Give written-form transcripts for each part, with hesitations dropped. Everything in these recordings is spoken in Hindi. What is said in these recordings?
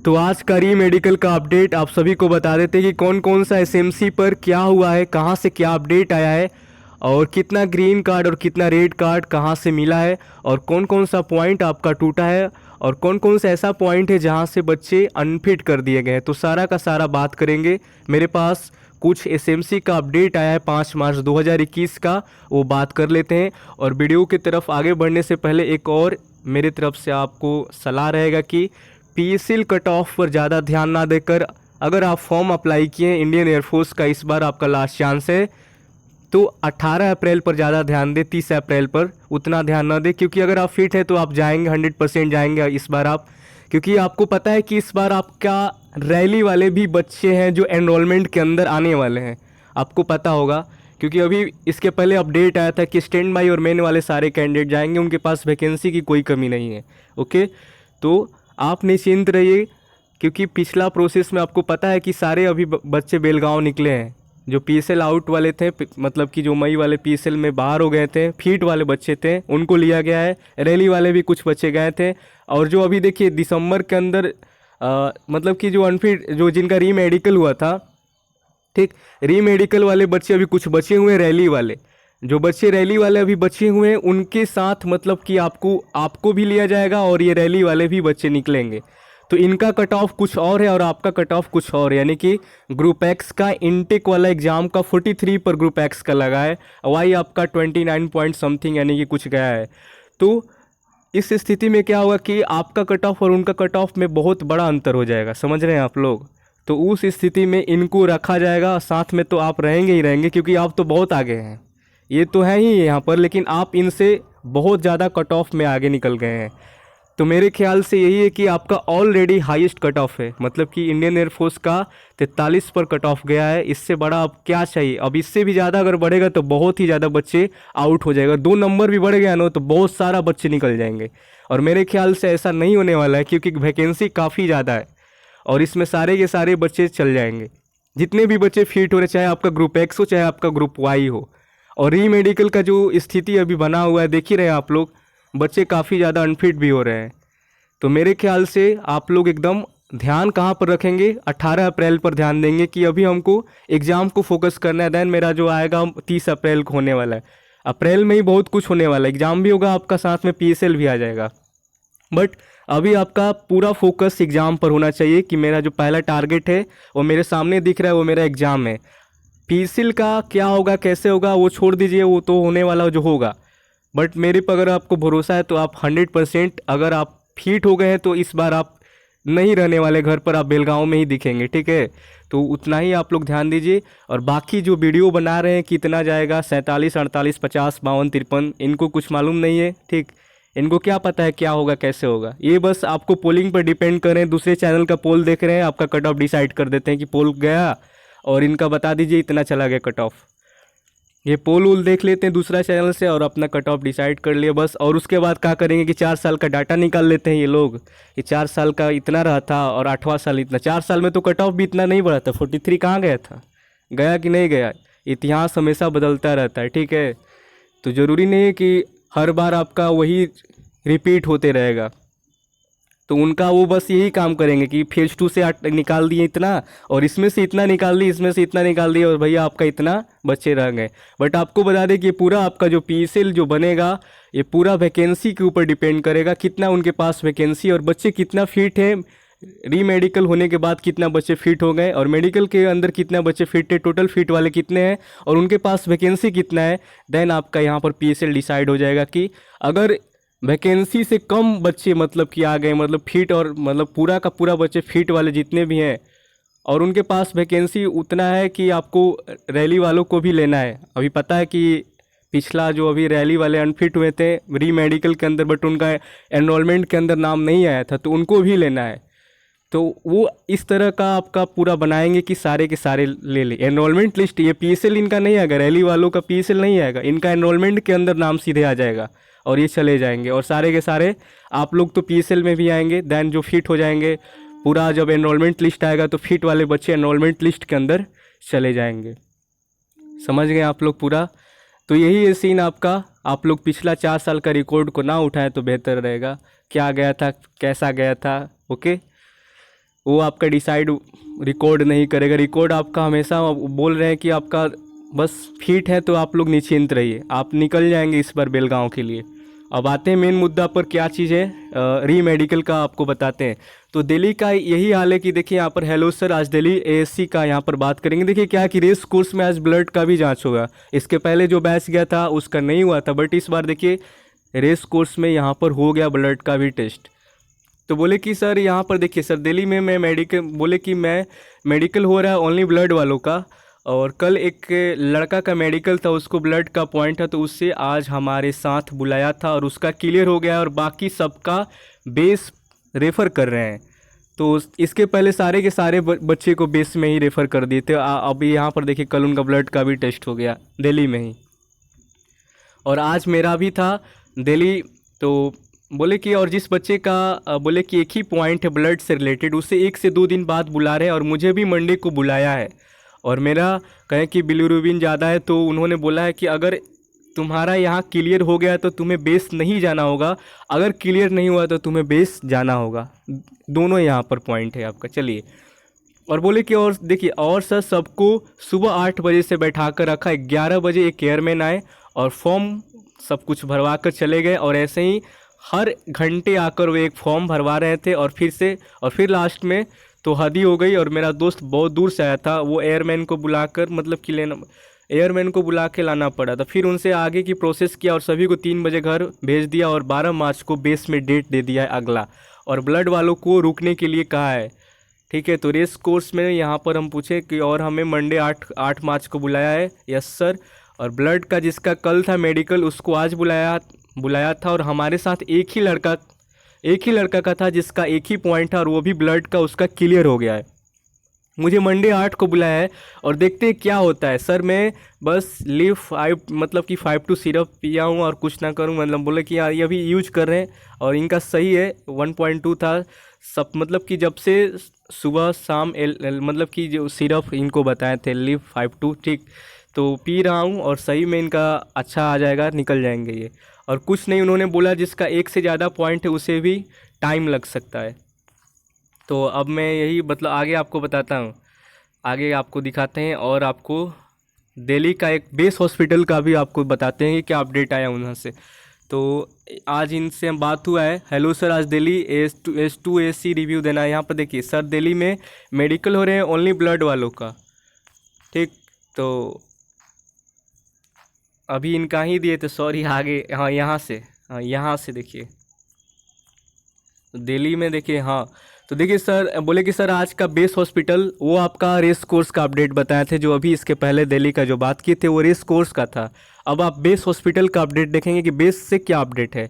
तो आज का री मेडिकल का अपडेट आप सभी को बता देते हैं कि कौन कौन सा एसएमसी पर क्या हुआ है, कहाँ से क्या अपडेट आया है और कितना ग्रीन कार्ड और कितना रेड कार्ड कहाँ से मिला है और कौन कौन सा पॉइंट आपका टूटा है और कौन कौन सा ऐसा पॉइंट है जहाँ से बच्चे अनफिट कर दिए गए हैं। तो सारा का सारा बात करेंगे। मेरे पास कुछ एसएमसी का अपडेट आया है 5 मार्च 2021 का, वो बात कर लेते हैं। और वीडियो की तरफ आगे बढ़ने से पहले एक और मेरे तरफ से आपको सलाह रहेगा कि पीएसएल कट ऑफ पर ज़्यादा ध्यान ना देकर, अगर आप फॉर्म अप्लाई किए हैं इंडियन एयरफोर्स का, इस बार आपका लास्ट चांस है, तो 18 अप्रैल पर ज़्यादा ध्यान दें, 30 अप्रैल पर उतना ध्यान ना दें। क्योंकि अगर आप फिट है तो आप जाएंगे, 100% जाएंगे इस बार आप। क्योंकि आपको पता है कि इस बार आपका रैली वाले भी बच्चे हैं जो एनरोलमेंट के अंदर आने वाले हैं, आपको पता होगा। क्योंकि अभी इसके पहले अपडेट आया था कि स्टैंड बाई और मेन वाले सारे कैंडिडेट जाएंगे, उनके पास वैकेंसी की कोई कमी नहीं है। ओके, तो आप निश्चिंत रहिए। क्योंकि पिछला प्रोसेस में आपको पता है कि सारे अभी बच्चे बेलगांव निकले हैं। जो पीएसएल आउट वाले थे, मतलब कि जो मई वाले पीएसएल में बाहर हो गए थे, फीट वाले बच्चे थे, उनको लिया गया है। रैली वाले भी कुछ बच्चे गए थे। और जो अभी देखिए दिसंबर के अंदर मतलब कि जो अनफिट, जो जिनका री मेडिकल हुआ था, ठीक, री मेडिकल वाले बच्चे अभी कुछ बचे हुए हैं। रैली वाले, जो बच्चे रैली वाले अभी बचे हुए हैं, उनके साथ मतलब कि आपको भी लिया जाएगा और ये रैली वाले भी बच्चे निकलेंगे। तो इनका कट ऑफ कुछ और है और आपका कट ऑफ कुछ और है। यानी कि ग्रुप एक्स का इनटेक वाला एग्जाम का 43 पर ग्रुप एक्स का लगा है, वाई आपका 29 पॉइंट समथिंग यानी कि कुछ गया है। तो इस स्थिति में क्या होगा कि आपका कट ऑफ और उनका कट ऑफ में बहुत बड़ा अंतर हो जाएगा, समझ रहे हैं आप लोग। तो उस स्थिति में इनको रखा जाएगा साथ में, तो आप रहेंगे ही रहेंगे क्योंकि आप तो बहुत आगे हैं। ये तो है ही यहाँ पर, लेकिन आप इनसे बहुत ज़्यादा कट ऑफ में आगे निकल गए हैं। तो मेरे ख्याल से यही है कि आपका ऑलरेडी हाईएस्ट कट ऑफ है, मतलब कि इंडियन एयरफोर्स का 43 पर कट ऑफ गया है। इससे बड़ा अब क्या चाहिए। अब इससे भी ज़्यादा अगर बढ़ेगा तो बहुत ही ज़्यादा बच्चे आउट हो जाएगा। 2 नंबर भी बढ़ गया ना तो बहुत सारा बच्चे निकल जाएंगे। और मेरे ख्याल से ऐसा नहीं होने वाला है क्योंकि वैकेंसी काफ़ी ज़्यादा है और इसमें सारे के सारे बच्चे चल जाएंगे। जितने भी बच्चे फिट हो रहे, चाहे आपका ग्रुप एक्स हो चाहे आपका ग्रुप वाई हो। और री मेडिकल का जो स्थिति अभी बना हुआ है देख ही रहे हैं आप लोग, बच्चे काफ़ी ज़्यादा अनफिट भी हो रहे हैं। तो मेरे ख्याल से आप लोग एकदम ध्यान कहाँ पर रखेंगे, 18 अप्रैल पर ध्यान देंगे कि अभी हमको एग्ज़ाम को फोकस करना है। देन मेरा जो आएगा 30 अप्रैल को होने वाला है। अप्रैल में ही बहुत कुछ होने वाला है, एग्ज़ाम भी होगा आपका, साथ में पीएसएल भी आ जाएगा। बट अभी आपका पूरा फोकस एग्ज़ाम पर होना चाहिए कि मेरा जो पहला टारगेट है वो मेरे सामने दिख रहा है, वो मेरा एग्ज़ाम है। पीएसएल का क्या होगा कैसे होगा वो छोड़ दीजिए, वो तो होने वाला जो होगा। बट मेरे पर अगर आपको भरोसा है तो आप 100%, अगर आप फिट हो गए हैं तो इस बार आप नहीं रहने वाले घर पर, आप बेलगांव में ही दिखेंगे, ठीक है। तो उतना ही आप लोग ध्यान दीजिए। और बाकी जो वीडियो बना रहे हैं कितना जाएगा, 47, 48, 50, 52, 53, इनको कुछ मालूम नहीं है, ठीक। इनको क्या पता है क्या होगा कैसे होगा। ये बस आपको पोलिंग पर डिपेंड कर रहे हैं। दूसरे चैनल का पोल देख रहे हैं, आपका कट ऑफ डिसाइड कर देते हैं कि पोल गया और इनका बता दीजिए इतना चला गया कट ऑफ। ये पोल वोल देख लेते हैं दूसरा चैनल से और अपना कट ऑफ डिसाइड कर लिए बस। और उसके बाद क्या करेंगे कि 4 साल का डाटा निकाल लेते हैं ये लोग। ये 4 साल का इतना रहा था और 8वां साल इतना। 4 साल में तो कट ऑफ भी इतना नहीं बढ़ा था, 43 कहाँ गया था, गया कि नहीं गया। इतिहास हमेशा बदलता रहता है, ठीक है। तो ज़रूरी नहीं है कि हर बार आपका वही रिपीट होते रहेगा। तो उनका वो बस यही काम करेंगे कि फेज 2 से निकाल दिए इतना और इसमें से इतना निकाल दिए, इसमें से इतना निकाल दिए और भैया आपका इतना बच्चे रह गए। बट आपको बता दें कि ये पूरा आपका जो पीएसएल जो बनेगा ये पूरा वैकेंसी के ऊपर डिपेंड करेगा, कितना उनके पास वैकेंसी और बच्चे कितना फिट है। री मेडिकल होने के बाद कितना बच्चे फिट हो गए और मेडिकल के अंदर कितना बच्चे फिट है, टोटल फिट वाले कितने हैं और उनके पास वैकेंसी कितना है। देन आपका यहाँ पर पीएसएल डिसाइड हो जाएगा कि अगर वैकेंसी से कम बच्चे मतलब कि आ गए, मतलब फिट और मतलब पूरा का पूरा बच्चे फिट वाले जितने भी हैं और उनके पास वैकेंसी उतना है कि आपको रैली वालों को भी लेना है। अभी पता है कि पिछला जो अभी रैली वाले अनफिट हुए थे री मेडिकल के अंदर, बट उनका एनरोलमेंट के अंदर नाम नहीं आया था, तो उनको भी लेना है। तो वो इस तरह का आपका पूरा बनाएंगे कि सारे के सारे ले ले एनरोलमेंट लिस्ट। ये पीएसएल इनका नहीं आएगा, रैली वालों का पीएसएल नहीं आएगा, इनका एनरोलमेंट के अंदर नाम सीधे आ जाएगा और ये चले जाएंगे। और सारे के सारे आप लोग तो पीएसएल में भी आएंगे। देन जो फिट हो जाएंगे, पूरा जब एनरोलमेंट लिस्ट आएगा तो फिट वाले बच्चे एनरोलमेंट लिस्ट के अंदर चले जाएंगे। समझ गए आप लोग पूरा। तो यही है सीन आपका। आप लोग पिछला 4 साल का रिकॉर्ड को ना उठाएं तो बेहतर रहेगा, क्या गया था कैसा गया था। ओके, वो आपका डिसाइड रिकॉर्ड नहीं करेगा। रिकॉर्ड आपका हमेशा बोल रहे हैं कि आपका बस फिट है तो आप लोग निश्चिंत रहिए, आप निकल जाएंगे इस बार बेलगांव के लिए। अब आते हैं मेन मुद्दा पर, क्या चीज़ है, री मेडिकल का आपको बताते हैं। तो दिल्ली का यही हाल है कि देखिए यहाँ पर, हेलो सर, आज दिल्ली एएससी का यहाँ पर बात करेंगे। देखिए क्या है कि रेस कोर्स में आज ब्लड का भी जांच होगा। इसके पहले जो बैच गया था उसका नहीं हुआ था, बट इस बार देखिए रेस कोर्स में यहाँ पर हो गया ब्लड का भी टेस्ट। तो बोले कि सर यहाँ पर देखिए सर, दिल्ली में मैं मेडिकल, बोले कि मैं मेडिकल हो रहा है ओनली ब्लड वालों का, और कल एक लड़का का मेडिकल था, उसको ब्लड का पॉइंट था, तो उससे आज हमारे साथ बुलाया था और उसका क्लियर हो गया, और बाकी सबका बेस रेफ़र कर रहे हैं। तो इसके पहले सारे के सारे बच्चे को बेस में ही रेफ़र कर दिए थे। अभी यहाँ पर देखिए कल उनका ब्लड का भी टेस्ट हो गया दिल्ली में ही, और आज मेरा भी था दिल्ली। तो बोले कि और जिस बच्चे का बोले कि एक ही पॉइंट है ब्लड से रिलेटेड, उसे 1 से 2 दिन बाद बुला रहे हैं, और मुझे भी मंडे को बुलाया है। और मेरा कहें कि बिलीरुबिन ज़्यादा है, तो उन्होंने बोला है कि अगर तुम्हारा यहाँ क्लियर हो गया तो तुम्हें बेस नहीं जाना होगा, अगर क्लियर नहीं हुआ तो तुम्हें बेस जाना होगा। दोनों यहाँ पर पॉइंट है आपका। चलिए, और बोले कि और देखिए, और सर सबको सुबह 8 बजे से बैठा कर रखा, 11 बजे एक एयरमैन आए और फॉर्म सब कुछ भरवा कर चले गए, और ऐसे ही हर घंटे आकर वो एक फॉर्म भरवा रहे थे, और फिर लास्ट में तो हद ही हो गई। और मेरा दोस्त बहुत दूर से आया था, वो एयरमैन को बुलाकर, मतलब कि एयरमैन को बुला के लाना पड़ा था। फिर उनसे आगे की प्रोसेस किया और सभी को 3 बजे घर भेज दिया, और 12 मार्च को बेस में डेट दे दिया है अगला, और ब्लड वालों को रुकने के लिए कहा है। ठीक है, तो रेस कोर्स में यहाँ पर हम पूछे कि और हमें मंडे 8 मार्च को बुलाया है। Yes sir. और ब्लड का जिसका कल था मेडिकल, उसको आज बुलाया था, और हमारे साथ एक ही लड़का का था जिसका एक ही पॉइंट था, और वो भी ब्लड का उसका क्लियर हो गया है। मुझे मंडे 8 को बुलाया है, और देखते हैं क्या होता है। सर मैं बस लिव 5 मतलब कि 5-2 सिरप पिया हूँ और कुछ ना करूँ, मतलब बोले कि यार ये अभी यूज कर रहे हैं, और इनका सही है 1.2 था सब, मतलब कि जब से सुबह शाम मतलब कि जो सिरप इनको बताए थे लिव 5-2, ठीक, तो पी रहा हूँ, और सही में इनका अच्छा आ जाएगा, निकल जाएंगे ये। और कुछ नहीं, उन्होंने बोला जिसका एक से ज़्यादा पॉइंट है उसे भी टाइम लग सकता है। तो अब मैं यही मतलब आगे आपको बताता हूँ, आगे आपको दिखाते हैं, और आपको दिल्ली का एक बेस हॉस्पिटल का भी आपको बताते हैं कि क्या अपडेट आया उन्हां से। तो आज इनसे बात हुआ है। हेलो सर, आज दिल्ली S2AC रिव्यू देना है। यहाँ पर देखिए सर, दिल्ली में मेडिकल हो रहे हैं ओनली ब्लड वालों का, ठीक। तो अभी इनका ही दिए थे, सॉरी, आगे, हाँ यहाँ से देखिए दिल्ली में देखिए, हाँ। तो देखिए सर, बोले कि सर आज का बेस हॉस्पिटल, वो आपका रेस कोर्स का अपडेट बताए थे, जो अभी इसके पहले दिल्ली का जो बात की थे वो रेस कोर्स का था। अब आप बेस हॉस्पिटल का अपडेट देखेंगे कि बेस से क्या अपडेट है।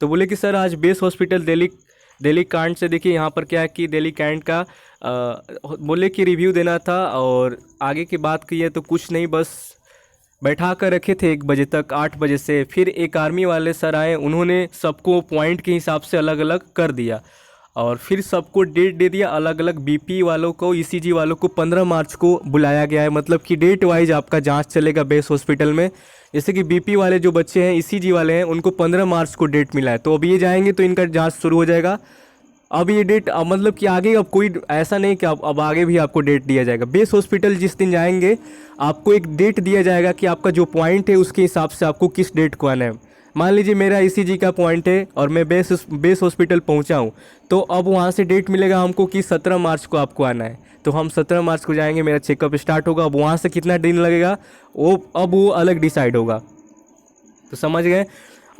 तो बोले कि सर आज बेस हॉस्पिटल दिल्ली कांड से, देखिए यहाँ पर क्या है कि दिल्ली कांड का बोले कि रिव्यू देना था, और आगे की बात की है तो कुछ नहीं, बस बैठा कर रखे थे 1 बजे तक, 8 बजे से। फिर एक आर्मी वाले सर आए, उन्होंने सबको पॉइंट के हिसाब से अलग अलग कर दिया, और फिर सबको डेट दे दिया अलग अलग। बीपी वालों को, ईसीजी वालों को 15 मार्च को बुलाया गया है, मतलब कि डेट वाइज आपका जांच चलेगा बेस हॉस्पिटल में। जैसे कि बीपी वाले जो बच्चे हैं, ईसीजी वाले हैं, उनको 15 मार्च को डेट मिला है, तो अब ये जाएंगे तो इनका जांच शुरू हो जाएगा। अब ये डेट मतलब कि आगे अब कोई ऐसा नहीं कि अब आगे भी आपको डेट दिया जाएगा। बेस हॉस्पिटल जिस दिन जाएंगे आपको एक डेट दिया जाएगा कि आपका जो पॉइंट है उसके हिसाब से आपको किस डेट को आना है। मान लीजिए मेरा ईसीजी का पॉइंट है और मैं बेस हॉस्पिटल पहुंचा हूं, तो अब वहां से डेट मिलेगा हमको कि 17 मार्च को आपको आना है। तो हम 17 मार्च को जाएंगे, मेरा चेकअप स्टार्ट होगा। अब वहाँ से कितना दिन लगेगा वो अलग डिसाइड होगा, तो समझ गए।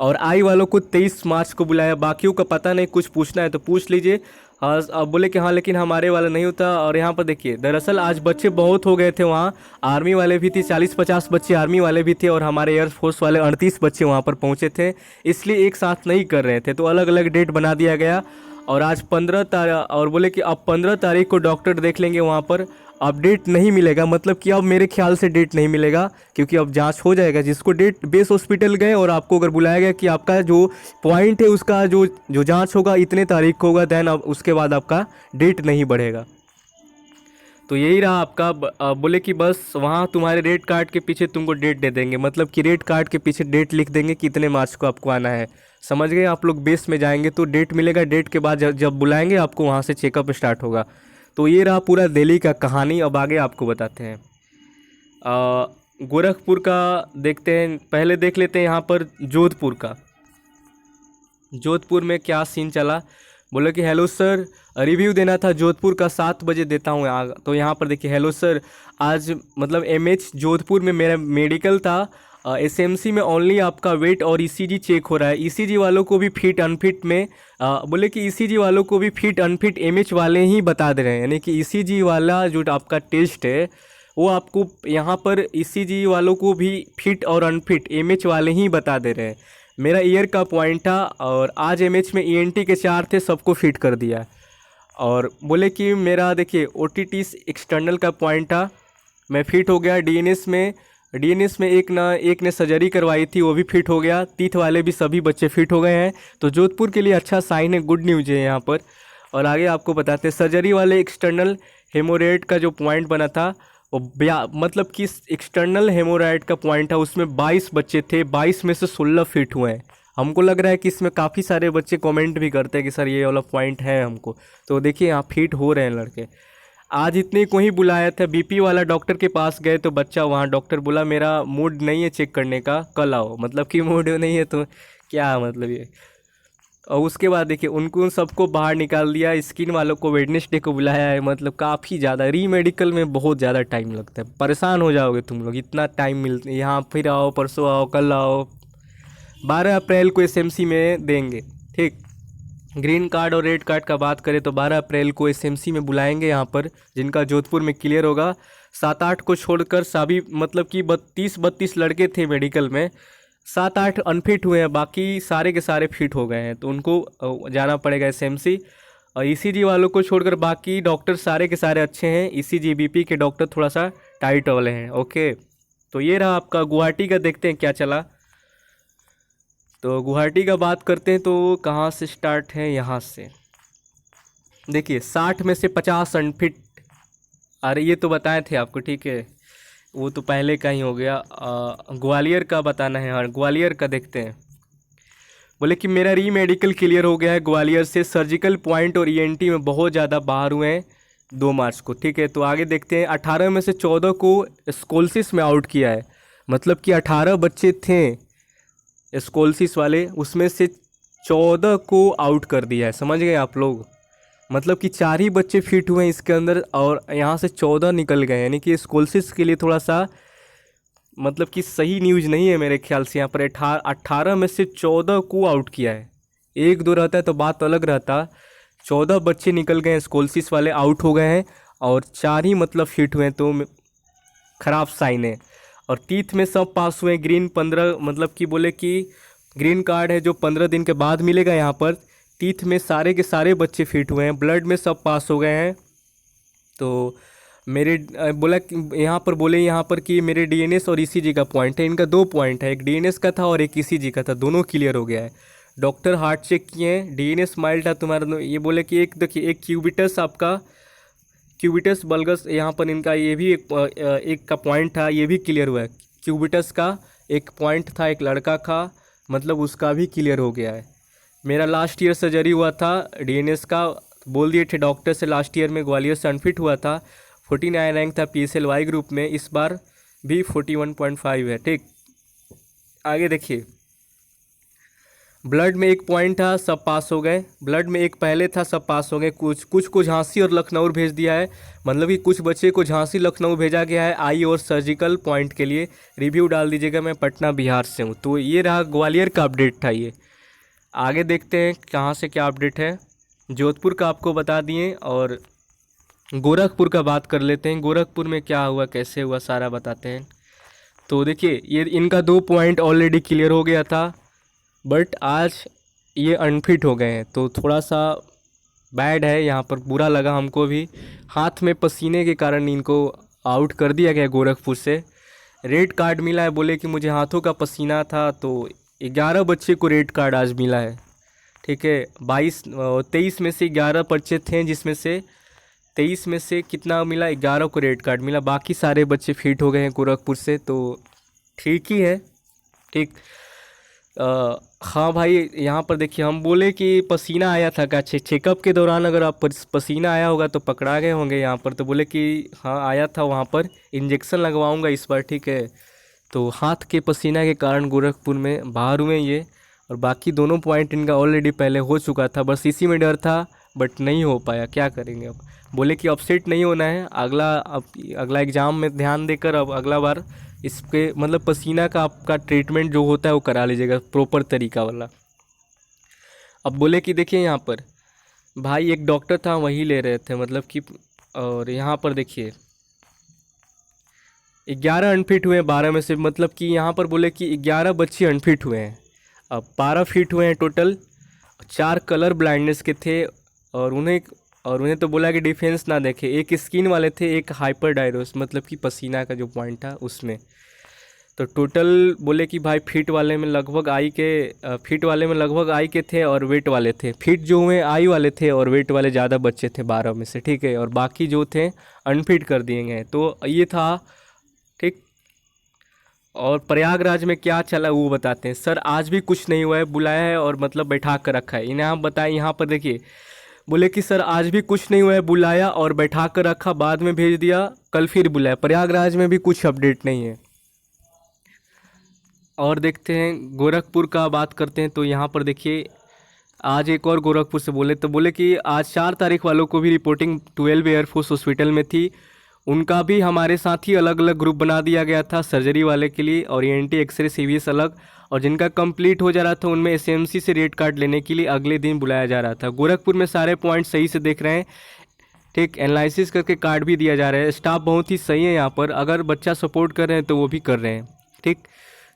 और आई वालों को 23 मार्च को बुलाया, बाकियों का पता नहीं, कुछ पूछना है तो पूछ लीजिए। हाँ, अब बोले कि हाँ लेकिन हमारे वाला नहीं होता। और यहाँ पर देखिए, दरअसल आज बच्चे बहुत हो गए थे वहाँ, आर्मी वाले भी थे, 40-50 बच्चे आर्मी वाले भी थे, और हमारे एयरफोर्स वाले 38 बच्चे वहाँ पर पहुँचे थे, इसलिए एक साथ नहीं कर रहे थे, तो अलग अलग डेट बना दिया गया। और आज 15 तारीख, और बोले कि अब 15 तारीख को डॉक्टर देख लेंगे वहाँ पर, अपडेट नहीं मिलेगा, मतलब कि अब मेरे ख्याल से डेट नहीं मिलेगा, क्योंकि अब जांच हो जाएगा। जिसको डेट बेस हॉस्पिटल गए और आपको अगर बुलाया गया कि आपका जो पॉइंट है उसका जो जांच होगा इतने तारीख को होगा, देन अब उसके बाद आपका डेट नहीं बढ़ेगा। तो यही रहा आपका बोले कि बस वहाँ तुम्हारे रेड कार्ड के पीछे तुमको डेट दे देंगे, मतलब कि रेड कार्ड के पीछे डेट लिख देंगे कितने मार्च को आपको आना है। समझ गए? आप लोग बेस में जाएंगे तो डेट मिलेगा, डेट के बाद जब जब बुलाएंगे आपको वहाँ से चेकअप स्टार्ट होगा। तो ये रहा पूरा दिल्ली का कहानी। अब आगे आपको बताते हैं गोरखपुर का। देखते हैं, पहले देख लेते हैं यहाँ पर जोधपुर का। जोधपुर में क्या सीन चला। बोले कि हेलो सर, रिव्यू देना था जोधपुर का, 7 बजे देता हूँ यहाँ। तो यहाँ पर देखिए, हेलो सर, आज मतलब एमएच जोधपुर में मेरा मेडिकल था। एसएमसी में ओनली आपका वेट और ईसीजी चेक हो रहा है। ईसीजी वालों को भी फिट अनफिट में बोले कि ईसीजी वालों को भी फिट अनफिट एमएच वाले ही बता दे रहे हैं, यानी कि ईसीजी वाला जो आपका टेस्ट है वो आपको यहाँ पर ईसीजी वालों को भी फिट और अनफिट एमएच वाले ही बता दे रहे हैं। मेरा ईयर का पॉइंट था और आज एमएच में ईएनटी के 4 थे, सबको फिट कर दिया। और बोले कि मेरा देखिए ओटीटी एक्सटर्नल का पॉइंट था, मैं फिट हो गया। डीएनएस में एक ने सर्जरी करवाई थी, वो भी फिट हो गया। तीथ वाले भी सभी बच्चे फिट हो गए हैं। तो जोधपुर के लिए अच्छा साइन है, गुड न्यूज़ है यहाँ पर। और आगे आपको बताते हैं, सर्जरी वाले एक्सटर्नल हेमोरेड का जो पॉइंट बना था वो मतलब कि एक्सटर्नल हेमोराइड का पॉइंट था, उसमें 22 बच्चे थे, 22 में से 16 फिट हुए हैं। हमको लग रहा है कि इसमें काफ़ी सारे बच्चे कमेंट भी करते हैं कि सर ये वाला पॉइंट है हमको। तो देखिए यहाँ फिट हो रहे हैं लड़के। आज इतने को ही बुलाया था, बीपी वाला डॉक्टर के पास गए तो बच्चा वहाँ, डॉक्टर बोला मेरा मूड नहीं है चेक करने का, कल आओ। मतलब कि मूड नहीं है तो क्या मतलब ये। और उसके बाद देखिए उनको सबको बाहर निकाल दिया। स्किन वालों को वेडनेसडे को बुलाया है। मतलब काफ़ी ज़्यादा री मेडिकल में बहुत ज़्यादा टाइम लगता है, परेशान हो जाओगे तुम लोग, इतना टाइम मिलता है। यहाँ फिर आओ, परसों आओ, कल आओ। 12 अप्रैल को एसएमसी में देंगे, ठीक। ग्रीन कार्ड और रेड कार्ड का बात करें तो 12 अप्रैल को एसएमसी में बुलाएंगे यहाँ पर, जिनका जोधपुर में क्लियर होगा। 7-8 को छोड़कर सभी मतलब कि 32 लड़के थे मेडिकल में, 7-8 अनफिट हुए हैं, बाकी सारे के सारे फिट हो गए हैं। तो उनको जाना पड़ेगा एसएमसी। और ईसीजी वालों को छोड़कर बाकी डॉक्टर सारे के सारे अच्छे हैं। ईसीजी बीपी के डॉक्टर थोड़ा सा टाइट वाले हैं। ओके, तो ये रहा आपका गुवाहाटी का। देखते हैं क्या चला। तो गुवाहाटी का बात करते हैं तो कहाँ से स्टार्ट है, यहाँ से देखिए 60 में से 50 अनफिट। अरे ये तो बताए थे आपको, ठीक है, वो तो पहले का ही हो गया। ग्वालियर का बताना है। हाँ, ग्वालियर का देखते हैं। बोले कि मेरा री मेडिकल क्लियर हो गया है ग्वालियर से, सर्जिकल पॉइंट और ईएनटी में बहुत ज़्यादा बाहर हुए हैं 2 मार्च को, ठीक है। तो आगे देखते हैं, 18 में से 14 को स्कोलसिस में आउट किया है। मतलब कि 18 बच्चे थे स्कोलसिस वाले, उसमें से 14 को आउट कर दिया है। समझ गए आप लोग? मतलब कि 4 ही बच्चे फिट हुए हैं इसके अंदर और यहाँ से 14 निकल गए। यानी कि स्कोलसिस के लिए थोड़ा सा मतलब कि सही न्यूज़ नहीं है मेरे ख्याल से। यहाँ पर 18 में से 14 को आउट किया है। 1-2 रहता है तो बात अलग रहता। 14 बच्चे निकल गए, स्कोलसिस वाले आउट हो गए हैं और 4 ही मतलब फिट हुए हैं, तो ख़राब साइन है। और तीथ में सब पास हुए। ग्रीन 15 मतलब कि बोले कि ग्रीन कार्ड है जो 15 दिन के बाद मिलेगा। यहाँ पर तीथ में सारे के सारे बच्चे फिट हुए हैं, ब्लड में सब पास हो गए हैं। तो मेरे बोला कि यहाँ पर कि मेरे डीएनएस और ईसीजी का पॉइंट है, इनका 2 पॉइंट है, एक डीएनएस का था और एक ईसीजी का था, दोनों क्लियर हो गया है। डॉक्टर हार्ट चेक किए हैं, डीएनएस माइल्ड था तुम्हारा। ये बोले कि एक देखिए, एक क्यूबिटस आपका क्यूबिटस बल्गस यहाँ पर इनका ये भी एक का पॉइंट था, ये भी क्लियर हुआ है। क्यूबिटस का एक पॉइंट था एक लड़का का, मतलब उसका भी क्लियर हो गया है। मेरा लास्ट ईयर सर्जरी हुआ था डीएनएस का, बोल दिए थे डॉक्टर से, लास्ट ईयर में ग्वालियर से अनफिट हुआ था। 49 रैंक था PSLY ग्रुप में, इस बार भी 41.5 है, ठीक। आगे देखिए, ब्लड में एक पॉइंट था, सब पास हो गए। ब्लड में एक पहले था, सब पास हो गए। कुछ को झांसी और लखनऊ भेज दिया है, मतलब कि कुछ बच्चे को झांसी लखनऊ भेजा गया है आई और सर्जिकल पॉइंट के लिए। रिव्यू डाल दीजिएगा, मैं पटना बिहार से हूँ। तो ये रहा ग्वालियर का अपडेट था ये। आगे देखते हैं कहाँ से क्या अपडेट है। जोधपुर का आपको बता दिए और गोरखपुर का बात कर लेते हैं। गोरखपुर में क्या हुआ, कैसे हुआ, सारा बताते हैं। तो देखिए, ये इनका 2 पॉइंट ऑलरेडी क्लियर हो गया था, बट आज ये अनफिट हो गए हैं, तो थोड़ा सा बैड है। यहाँ पर बुरा लगा हमको भी। हाथ में पसीने के कारण इनको आउट कर दिया गया गोरखपुर से। रेड कार्ड मिला है, बोले कि मुझे हाथों का पसीना था, तो 11 बच्चे को रेड कार्ड आज मिला है, ठीक है। 23 में से 11 बच्चे थे, जिसमें से 23 में से कितना मिला, 11 को रेड कार्ड मिला, बाकी सारे बच्चे फिट हो गए हैं गोरखपुर से, तो ठीक ही है। ठीक। हाँ भाई, यहाँ पर देखिए हम बोले कि पसीना आया था क्या, चेकअप के दौरान अगर आप पसीना आया होगा तो पकड़ा गए होंगे यहाँ पर, तो बोले कि हाँ आया था, वहाँ पर इंजेक्शन लगवाऊंगा इस बार, ठीक है। तो हाथ के पसीना के कारण गोरखपुर में बाहर हुए ये, और बाकी दोनों पॉइंट इनका ऑलरेडी पहले हो चुका था, बस इसी में डर था, बट नहीं हो पाया, क्या करेंगे अब। बोले कि अपसेट नहीं होना है, अगला एग्ज़ाम में ध्यान देकर अब अगला बार इसके मतलब पसीना का आपका ट्रीटमेंट जो होता है वो करा लीजिएगा प्रॉपर तरीका वाला। अब बोले कि देखिए यहाँ पर भाई एक डॉक्टर था वही ले रहे थे मतलब कि, और यहाँ पर देखिए 11 अनफिट हुए हैं 12 में से, मतलब कि यहाँ पर बोले कि 11 बच्चे अनफिट हुए हैं, अब 12 फिट हुए हैं टोटल। 4 कलर ब्लाइंडनेस के थे, और उन्हें तो बोला कि डिफेंस ना देखे, एक स्किन वाले थे, एक हाइपर डायरोस मतलब कि पसीना का जो पॉइंट था उसमें। तो टोटल बोले कि भाई फिट वाले में लगभग आई के थे, और वेट वाले थे, फिट जो हुए आई वाले थे और वेट वाले ज़्यादा बच्चे थे 12 में से, ठीक है, और बाकी जो थे अनफिट कर दिए गए। तो ये था, ठीक। और प्रयागराज में क्या चला वो बताते हैं। सर आज भी कुछ नहीं हुआ है, बुलाया है और मतलब बैठा कर रखा है, इन्हें आप बताएं। यहाँ पर देखिए बोले कि सर आज भी कुछ नहीं हुआ है, बुलाया और बैठा कर रखा, बाद में भेज दिया, कल फिर बुलाया। प्रयागराज में भी कुछ अपडेट नहीं है। और देखते हैं गोरखपुर का बात करते हैं, तो यहाँ पर देखिए आज एक और गोरखपुर से बोले, तो बोले कि आज 4 तारीख वालों को भी रिपोर्टिंग 12 एयरफोर्स हॉस्पिटल में थी, उनका भी हमारे साथ ही अलग अलग ग्रुप बना दिया गया था सर्जरी वाले के लिए, और ENT एक्सरे CVS अलग, और जिनका कंप्लीट हो जा रहा था उनमें SMC से रेट कार्ड लेने के लिए अगले दिन बुलाया जा रहा था। गोरखपुर में सारे पॉइंट सही से देख रहे हैं, ठीक, एनालिसिस करके कार्ड भी दिया जा रहा है, स्टाफ बहुत ही सही है यहाँ पर, अगर बच्चा सपोर्ट कर रहे हैं तो वो भी कर रहे हैं, ठीक।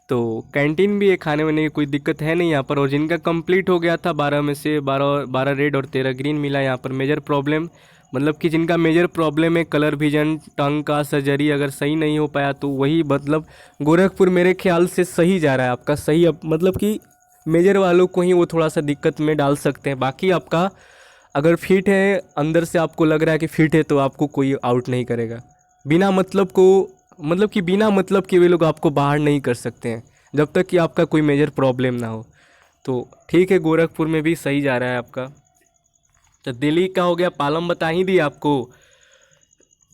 तो कैंटीन भी है, खाने वाने की कोई दिक्कत है नहीं यहाँ पर, और जिनका कंप्लीट हो गया था 12 में से 12 रेड और 13 ग्रीन मिला यहाँ पर। मेजर प्रॉब्लम मतलब कि जिनका मेजर प्रॉब्लम है कलर विजन, टंग का सर्जरी अगर सही नहीं हो पाया तो वही मतलब गोरखपुर मेरे ख्याल से सही जा रहा है आपका, सही मतलब कि मेजर वालों को ही वो थोड़ा सा दिक्कत में डाल सकते हैं, बाकी आपका अगर फिट है, अंदर से आपको लग रहा है कि फिट है, तो आपको कोई आउट नहीं करेगा। बिना मतलब कि बिना मतलब कि वे लोग आपको बाहर नहीं कर सकते हैं जब तक कि आपका कोई मेजर प्रॉब्लम ना हो। तो ठीक है, गोरखपुर में भी सही जा रहा है आपका। तो दिल्ली का हो गया, पालम बता ही दी आपको।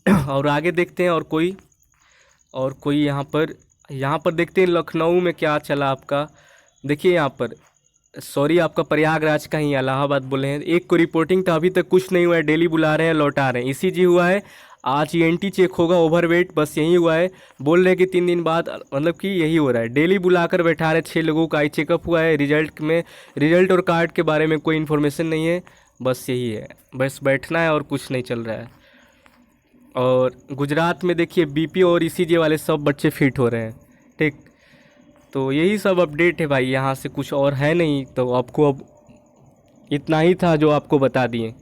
और आगे देखते हैं, और कोई यहाँ पर देखते हैं लखनऊ में क्या चला आपका। देखिए यहाँ पर सॉरी आपका प्रयागराज का ही, इलाहाबाद बोले हैं, एक को रिपोर्टिंग था, अभी तक कुछ नहीं हुआ है, डेली बुला रहे हैं, लौटा रहे हैं। ECG हुआ है, आज ENT चेक होगा, ओवरवेट, बस यही हुआ है। बोल रहे हैं कि 3 दिन बाद, मतलब कि यही हो रहा है, डेली बुलाकर बैठा रहे। 6 लोगों का आई चेकअप हुआ है, रिजल्ट और कार्ड के बारे में कोई इन्फॉर्मेशन नहीं है, बस यही है, बस बैठना है और कुछ नहीं चल रहा है। और गुजरात में देखिए BP और ECG वाले सब बच्चे फिट हो रहे हैं, ठीक। तो यही सब अपडेट है भाई, यहाँ से कुछ और है नहीं, तो आपको अब इतना ही था जो आपको बता दिए,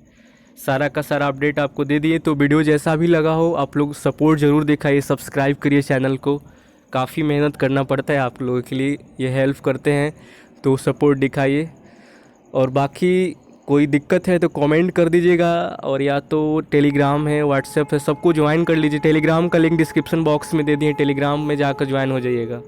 सारा का सारा अपडेट आपको दे दिए। तो वीडियो जैसा भी लगा हो आप लोग सपोर्ट ज़रूर दिखाइए, सब्सक्राइब करिए चैनल को, काफ़ी मेहनत करना पड़ता है आप लोगों के लिए, ये हेल्प करते हैं, तो सपोर्ट दिखाइए। और बाकी कोई दिक्कत है तो कमेंट कर दीजिएगा, और या तो टेलीग्राम है, व्हाट्सएप है, सबको ज्वाइन कर लीजिए। टेलीग्राम का लिंक डिस्क्रिप्शन बॉक्स में दे दिए, टेलीग्राम में जाकर ज्वाइन हो जाइएगा।